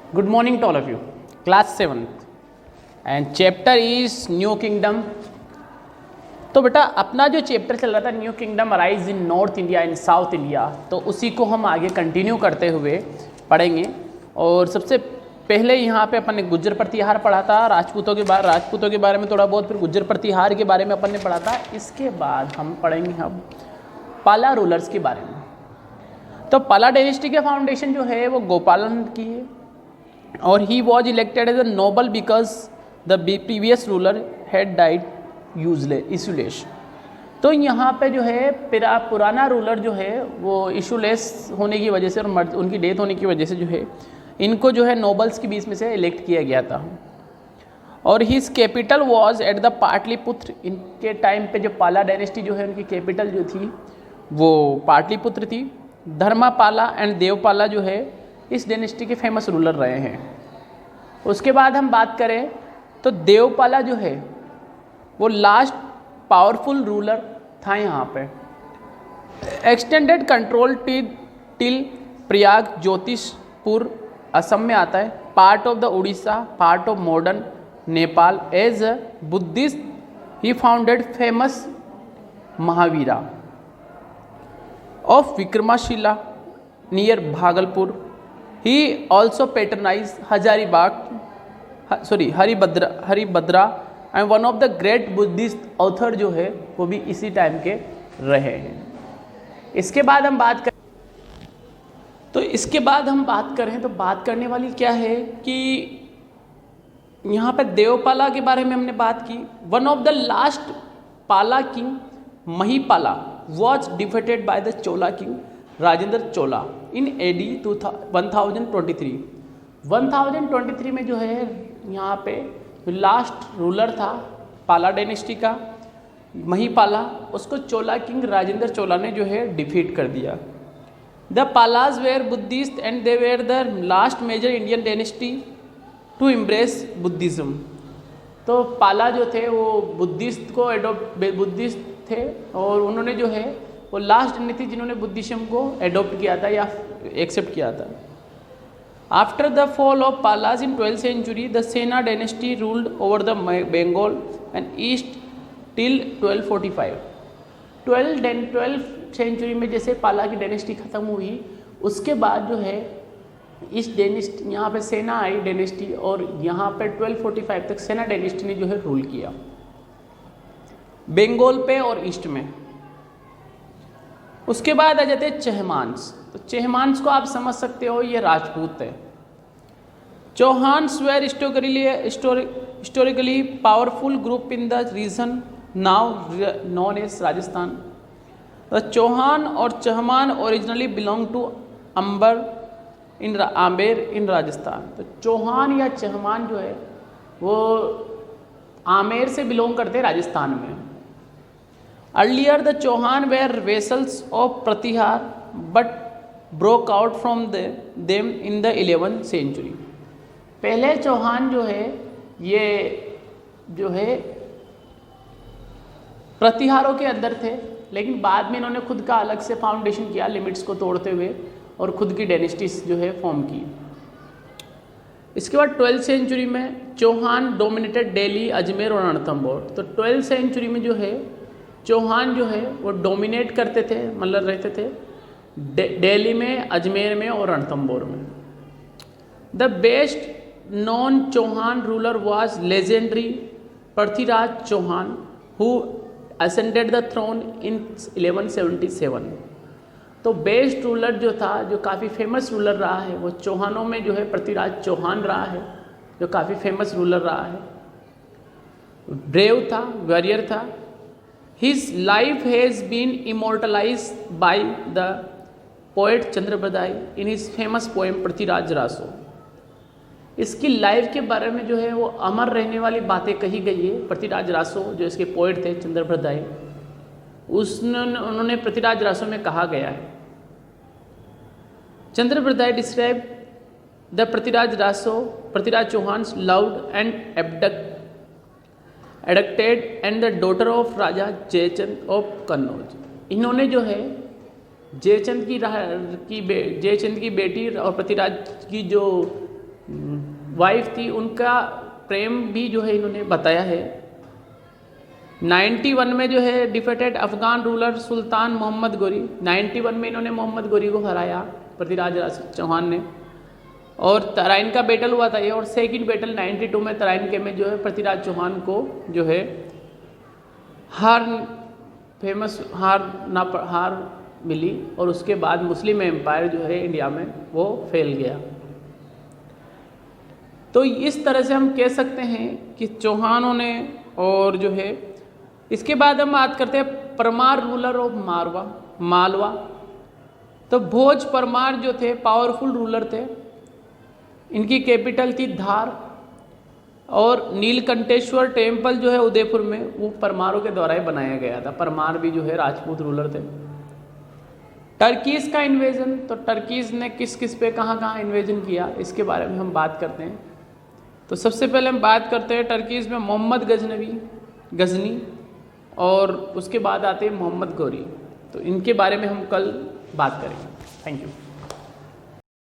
Good morning to all of you. Class 7th and chapter is New Kingdom. तो बेटा अपना जो chapter चल रहा था new kingdom arise in north India in south India, तो उसी को हम आगे कंटिन्यू करते हुए पढ़ेंगे। और सबसे पहले यहाँ पे अपन ने गुज्जर प्रतिहार पढ़ा था, राजपूतों के बारे में थोड़ा बहुत, फिर गुज्जर प्रतिहार के बारे में अपन ने पढ़ा था। इसके बाद हम पढ़ेंगे हम पाला रूलर्स के बारे में। तो पाला डायनेस्टी के फाउंडेशन जो है वो गोपालन की है, और he was elected as a noble because the previous ruler had died issueless. तो यहाँ पे जो है पुराना रूलर जो है वो इशूलेस होने की वजह से और उनकी डेथ होने की वजह से जो है इनको जो है नोबल्स के बीच में से इलेक्ट किया गया था। और his capital was at the Pataliputra. इनके टाइम पे जो पाला डायनेस्टी जो है उनकी कैपिटल जो थी वो पाटलिपुत्र थी। धर्मापाला एंड देवपाला जो है इस डायनेस्टी के फेमस रूलर रहे हैं। उसके बाद हम बात करें तो देवपाला जो है वो लास्ट पावरफुल रूलर था यहाँ पे। Extended control till Prayag Jyotishpur Assam में आता है, part of the Orissa, part of modern Nepal. As a Buddhist he founded famous Mahavihara of Vikramashila near Bhagalpur. He also patronise Haribhadra and one of the great Buddhist author जो है वो भी इसी टाइम के रहे हैं। इसके बाद हम बात करें तो बात करने वाली क्या है कि यहाँ पे देवपाला के बारे में हमने बात की। वन ऑफ द लास्ट पाला king Mahipala was defeated by the Chola king Rajendra Chola in AD 1023। 1023 में जो है यहाँ पे लास्ट रूलर था पाला डायनेस्टी का महिपाला, उसको चोला किंग राजेंद्र चोला ने जो है डिफीट कर दिया। The Palas were Buddhist and they were the last major Indian dynasty to embrace Buddhism. तो पाला जो थे वो बुद्धिस्ट थे और उन्होंने जो है वो लास्ट डायनेस्टी जिन्होंने बुद्धिज्म को एडॉप्ट किया था या एक्सेप्ट किया था। After the fall of Palas in 12th century the Sena dynasty ruled over the Bengal and east till 1245। 12th century में जैसे पाला की डायनेस्टी ख़त्म हुई उसके बाद जो है इस डायनेस्टी यहाँ पे सेना आई डायनेस्टी, और यहाँ पे 1245 तक सेना डायनेस्टी ने जो है रूल किया बंगाल पे और ईस्ट में। उसके बाद आ जाते हैं चहमान्स। तो चहमान्स को आप समझ सकते हो ये राजपूत है। Chauhans were historically powerful group in the region now known as Rajasthan. The Chauhan और Chahaman originally belong to Amber in Rajasthan. तो चौहान या चहमान जो है वो आमेर से बिलोंग करते हैं राजस्थान में। Earlier the Chauhan were vassals of Pratihara but broke out from them in the 11th century। पहले चौहान जो है ये जो है प्रतिहारों के अंदर थे, लेकिन बाद में इन्होंने खुद का अलग से फाउंडेशन किया लिमिट्स को तोड़ते हुए और खुद की डायनेस्टीज जो है फॉर्म की। इसके बाद 12th century में चौहान डोमिनेटेड दिल्ली, अजमेर और रणथंभौर। तो 12th century में जो है चौहान जो है वो डोमिनेट करते थे, मतलब रहते थे दिल्ली में, अजमेर में और रणथंभौर में। The best known Chauhan ruler was legendary Prithviraj Chauhan who ascended the throne in 1177। तो बेस्ट रूलर जो था, जो काफ़ी फेमस रूलर रहा है, वो चौहानों में जो है पृथ्वीराज चौहान रहा है, जो काफ़ी फेमस रूलर रहा है। ब्रेव था, वॉरियर था। His life has been immortalized by the poet Chand Bardai in his famous poem Prithviraj Raso. इसकी लाइफ के बारे में जो है वो अमर रहने वाली बातें कही गई है। पृथ्वीराज रासो जो इसके पोएट थे चंद्रबरदाई, उन्होंने पृथ्वीराज रासो में कहा गया है। Chandbardai describe the Prithviraj Chauhan loud and abducted and the daughter of Raja Jaichand of Kannauj. इन्होंने जो है जयचंद की बेटी और पृथ्वीराज की जो वाइफ थी, उनका प्रेम भी जो है इन्होंने बताया है। 91 में जो है डिफेटेड अफगान रूलर सुल्तान मोहम्मद गोरी, 91 में इन्होंने मोहम्मद गोरी को हराया पृथ्वीराज चौहान ने, और तराइन का बैटल हुआ था ये, और सेकंड बैटल 92 में तराइन के में जो है पृथ्वीराज चौहान को जो है हार मिली, और उसके बाद मुस्लिम एम्पायर जो है इंडिया में वो फैल गया। तो इस तरह से हम कह सकते हैं कि चौहानों ने, और जो है इसके बाद हम बात करते हैं परमार रूलर ऑफ मालवा। तो भोज परमार जो थे पावरफुल रूलर थे, इनकी कैपिटल थी धार, और नीलकंठेश्वर टेम्पल जो है उदयपुर में वो परमारों के द्वारा ही बनाया गया था। परमार भी जो है राजपूत रूलर थे। टर्कीज का इन्वेजन, तो टर्कीज ने किस किस पे कहाँ इन्वेजन किया, इसके बारे में हम बात करते हैं। तो सबसे पहले हम बात करते हैं टर्कीज में मोहम्मद गजनी, और उसके बाद आते हैं मोहम्मद गोरी। तो इनके बारे में हम कल बात करेंगे। Thank you.